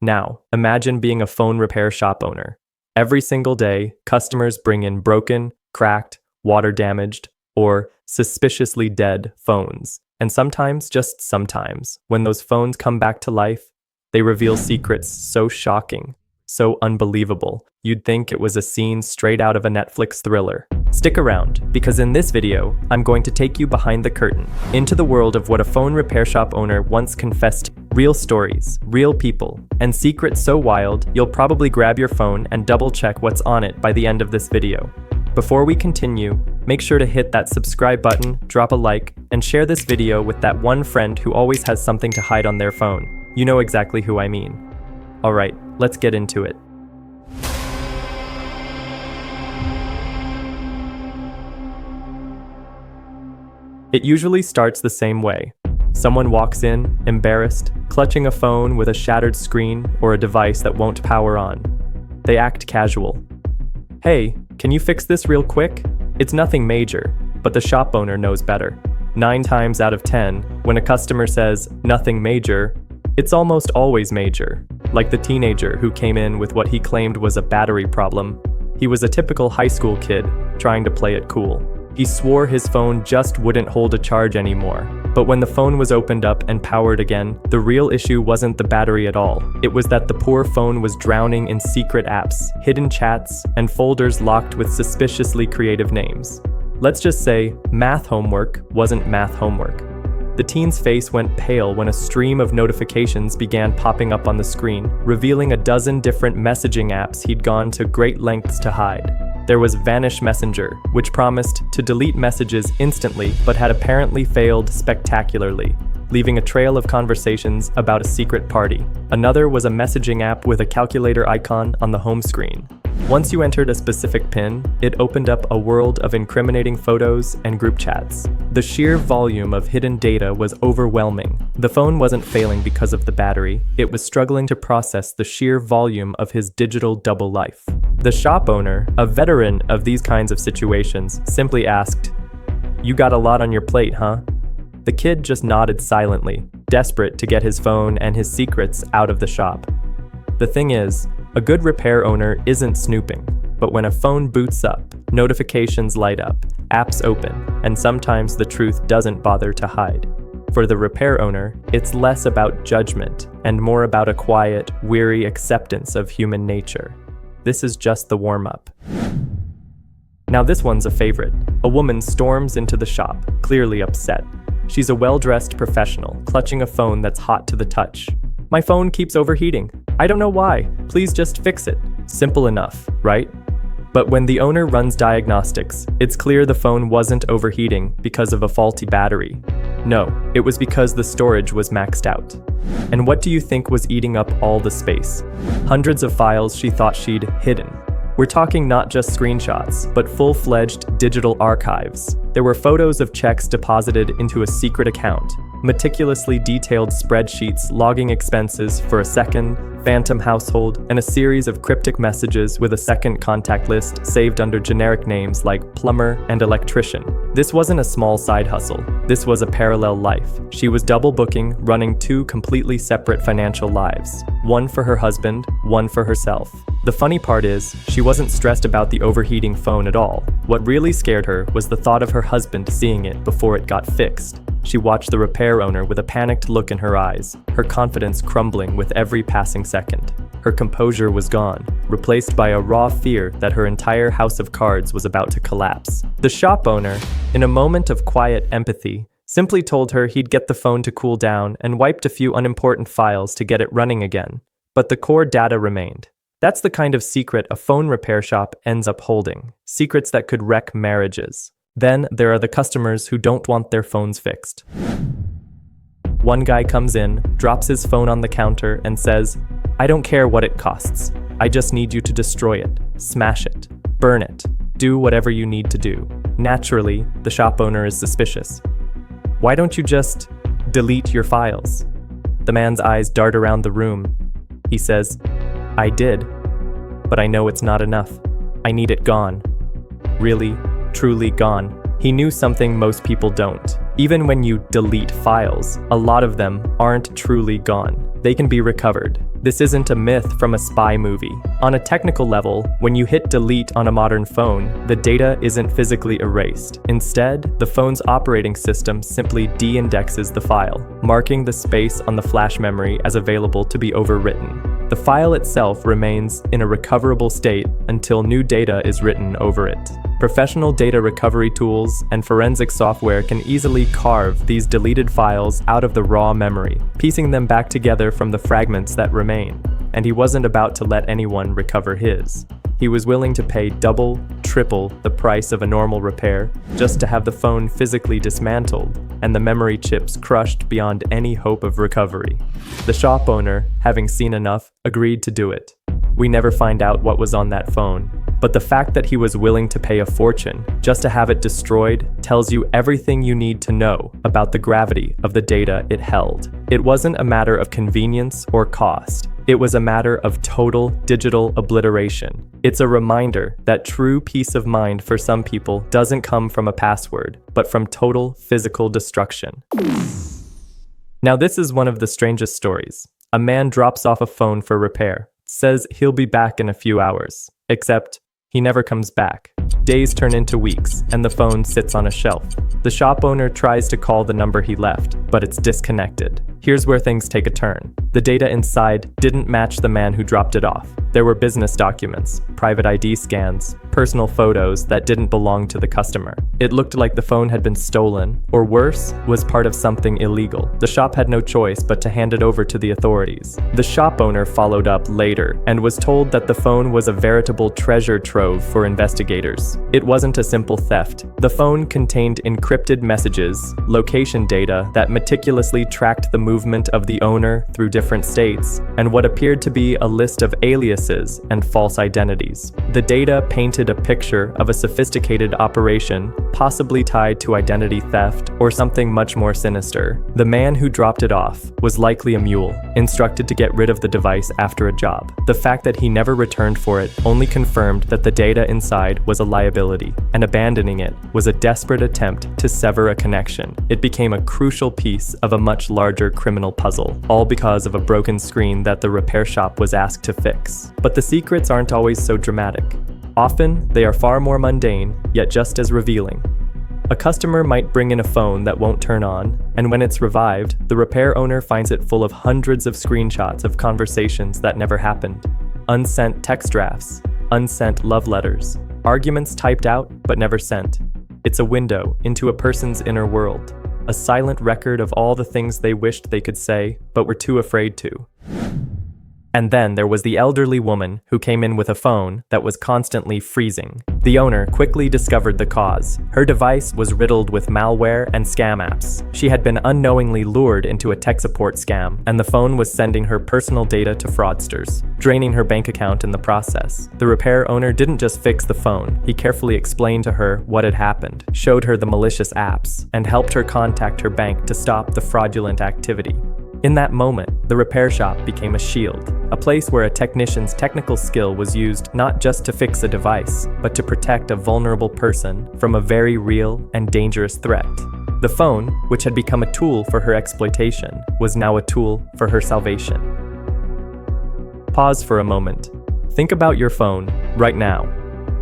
Now, imagine being a phone repair shop owner. Every single day, customers bring in broken, cracked, water-damaged, or suspiciously dead phones. And sometimes, just sometimes, when those phones come back to life, they reveal secrets so shocking, so unbelievable, you'd think it was a scene straight out of a Netflix thriller. Stick around, because in this video, I'm going to take you behind the curtain, into the world of what a phone repair shop owner once confessed. Real stories, real people, and secrets so wild, you'll probably grab your phone and double-check what's on it by the end of this video. Before we continue, make sure to hit that subscribe button, drop a like, and share this video with that one friend who always has something to hide on their phone. You know exactly who I mean. Alright, let's get into it. It usually starts the same way. Someone walks in, embarrassed, clutching a phone with a shattered screen or a device that won't power on. They act casual. Hey, can you fix this real quick? It's nothing major, but the shop owner knows better. 9 times out of 10, when a customer says, nothing major, it's almost always major. Like the teenager who came in with what he claimed was a battery problem. He was a typical high school kid, trying to play it cool. He swore his phone just wouldn't hold a charge anymore. But when the phone was opened up and powered again, the real issue wasn't the battery at all. It was that the poor phone was drowning in secret apps, hidden chats, and folders locked with suspiciously creative names. Let's just say math homework wasn't math homework. The teen's face went pale when a stream of notifications began popping up on the screen, revealing a dozen different messaging apps he'd gone to great lengths to hide. There was Vanish Messenger, which promised to delete messages instantly but had apparently failed spectacularly, leaving a trail of conversations about a secret party. Another was a messaging app with a calculator icon on the home screen. Once you entered a specific PIN, it opened up a world of incriminating photos and group chats. The sheer volume of hidden data was overwhelming. The phone wasn't failing because of the battery, it was struggling to process the sheer volume of his digital double life. The shop owner, a veteran of these kinds of situations, simply asked, "You got a lot on your plate, huh?" The kid just nodded silently, desperate to get his phone and his secrets out of the shop. The thing is, a good repair owner isn't snooping, but when a phone boots up, notifications light up, apps open, and sometimes the truth doesn't bother to hide. For the repair owner, it's less about judgment and more about a quiet, weary acceptance of human nature. This is just the warm-up. Now this one's a favorite. A woman storms into the shop, clearly upset. She's a well-dressed professional, clutching a phone that's hot to the touch. "My phone keeps overheating. I don't know why. Please just fix it." Simple enough, right? But when the owner runs diagnostics, it's clear the phone wasn't overheating because of a faulty battery. No, it was because the storage was maxed out. And what do you think was eating up all the space? Hundreds of files she thought she'd hidden. We're talking not just screenshots, but full-fledged digital archives. There were photos of checks deposited into a secret account, meticulously detailed spreadsheets logging expenses for a second, phantom household, and a series of cryptic messages with a second contact list saved under generic names like plumber and electrician. This wasn't a small side hustle. This was a parallel life. She was double booking, running 2 completely separate financial lives. One for her husband, one for herself. The funny part is, she wasn't stressed about the overheating phone at all. What really scared her was the thought of her husband seeing it before it got fixed. She watched the repair owner with a panicked look in her eyes, her confidence crumbling with every passing second. Her composure was gone, replaced by a raw fear that her entire house of cards was about to collapse. The shop owner, in a moment of quiet empathy, simply told her he'd get the phone to cool down and wiped a few unimportant files to get it running again. But the core data remained. That's the kind of secret a phone repair shop ends up holding. Secrets that could wreck marriages. Then there are the customers who don't want their phones fixed. One guy comes in, drops his phone on the counter, and says, "I don't care what it costs. I just need you to destroy it, smash it, burn it, do whatever you need to do." Naturally, the shop owner is suspicious. "Why don't you just delete your files?" The man's eyes dart around the room. He says, "I did, but I know it's not enough. I need it gone. Really, truly gone." He knew something most people don't. Even when you delete files, a lot of them aren't truly gone. They can be recovered, This isn't a myth from a spy movie. On a technical level, when you hit delete on a modern phone, the data isn't physically erased. Instead, the phone's operating system simply de-indexes the file, marking the space on the flash memory as available to be overwritten. The file itself remains in a recoverable state until new data is written over it. Professional data recovery tools and forensic software can easily carve these deleted files out of the raw memory, piecing them back together from the fragments that remain. And he wasn't about to let anyone recover his. He was willing to pay double, triple the price of a normal repair just to have the phone physically dismantled and the memory chips crushed beyond any hope of recovery. The shop owner, having seen enough, agreed to do it. We never find out what was on that phone, but the fact that he was willing to pay a fortune just to have it destroyed tells you everything you need to know about the gravity of the data it held. It wasn't a matter of convenience or cost. It was a matter of total digital obliteration. It's a reminder that true peace of mind for some people doesn't come from a password, but from total physical destruction. Now, this is one of the strangest stories. A man drops off a phone for repair, says he'll be back in a few hours, except he never comes back. Days turn into weeks, and the phone sits on a shelf. The shop owner tries to call the number he left, but it's disconnected. Here's where things take a turn. The data inside didn't match the man who dropped it off. There were business documents, private ID scans, personal photos that didn't belong to the customer. It looked like the phone had been stolen, or worse, was part of something illegal. The shop had no choice but to hand it over to the authorities. The shop owner followed up later and was told that the phone was a veritable treasure trove for investigators. It wasn't a simple theft. The phone contained encrypted messages, location data that meticulously tracked the movement of the owner through different states, and what appeared to be a list of aliases and false identities. The data painted a picture of a sophisticated operation, possibly tied to identity theft or something much more sinister. The man who dropped it off was likely a mule, instructed to get rid of the device after a job. The fact that he never returned for it only confirmed that the data inside was a liability, and abandoning it was a desperate attempt to sever a connection. It became a crucial piece of a much larger criminal puzzle, all because of a broken screen that the repair shop was asked to fix. But the secrets aren't always so dramatic. Often, they are far more mundane, yet just as revealing. A customer might bring in a phone that won't turn on, and when it's revived, the repair owner finds it full of hundreds of screenshots of conversations that never happened. Unsent text drafts, unsent love letters, arguments typed out but never sent. It's a window into a person's inner world, a silent record of all the things they wished they could say but were too afraid to. And then there was the elderly woman who came in with a phone that was constantly freezing. The owner quickly discovered the cause. Her device was riddled with malware and scam apps. She had been unknowingly lured into a tech support scam, and the phone was sending her personal data to fraudsters, draining her bank account in the process. The repair owner didn't just fix the phone. He carefully explained to her what had happened, showed her the malicious apps, and helped her contact her bank to stop the fraudulent activity. In that moment, the repair shop became a shield, a place where a technician's technical skill was used not just to fix a device, but to protect a vulnerable person from a very real and dangerous threat. The phone, which had become a tool for her exploitation, was now a tool for her salvation. Pause for a moment. Think about your phone, right now.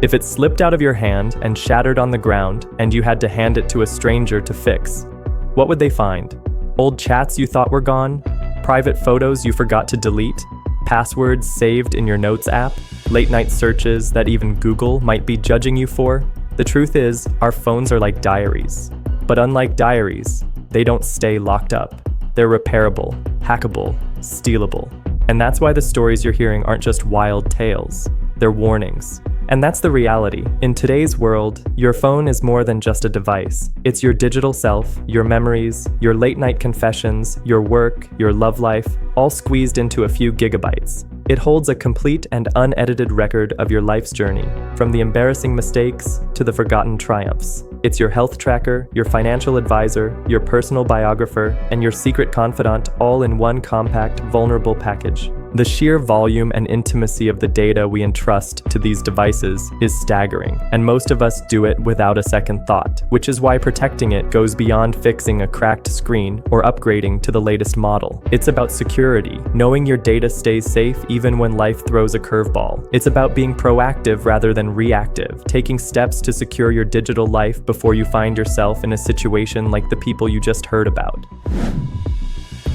If it slipped out of your hand and shattered on the ground, and you had to hand it to a stranger to fix, what would they find? Old chats you thought were gone? Private photos you forgot to delete? Passwords saved in your notes app? Late-night searches that even Google might be judging you for? The truth is, our phones are like diaries. But unlike diaries, they don't stay locked up. They're repairable, hackable, stealable. And that's why the stories you're hearing aren't just wild tales. They're warnings. And that's the reality. In today's world, your phone is more than just a device. It's your digital self, your memories, your late-night confessions, your work, your love life, all squeezed into a few gigabytes. It holds a complete and unedited record of your life's journey, from the embarrassing mistakes to the forgotten triumphs. It's your health tracker, your financial advisor, your personal biographer, and your secret confidant all in one compact, vulnerable package. The sheer volume and intimacy of the data we entrust to these devices is staggering, and most of us do it without a second thought, which is why protecting it goes beyond fixing a cracked screen or upgrading to the latest model. It's about security, knowing your data stays safe even when life throws a curveball. It's about being proactive rather than reactive, taking steps to secure your digital life before you find yourself in a situation like the people you just heard about.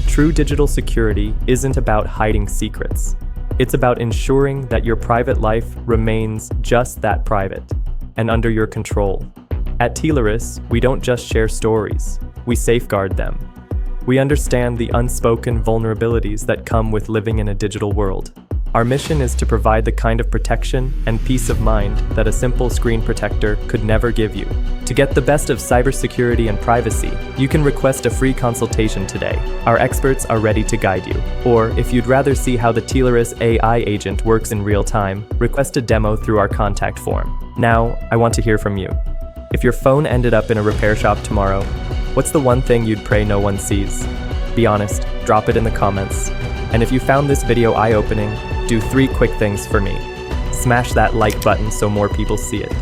True digital security isn't about hiding secrets. It's about ensuring that your private life remains just that private and under your control. At Tileris, we don't just share stories, we safeguard them. We understand the unspoken vulnerabilities that come with living in a digital world. Our mission is to provide the kind of protection and peace of mind that a simple screen protector could never give you. To get the best of cybersecurity and privacy, you can request a free consultation today. Our experts are ready to guide you. Or, if you'd rather see how the Tileris AI agent works in real time, request a demo through our contact form. Now, I want to hear from you. If your phone ended up in a repair shop tomorrow, what's the one thing you'd pray no one sees? Be honest, drop it in the comments. And if you found this video eye-opening, do 3 quick things for me. Smash that like button so more people see it.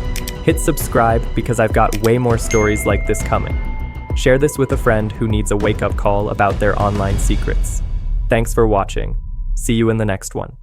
Hit subscribe because I've got way more stories like this coming. Share this with a friend who needs a wake-up call about their online secrets. Thanks for watching. See you in the next one.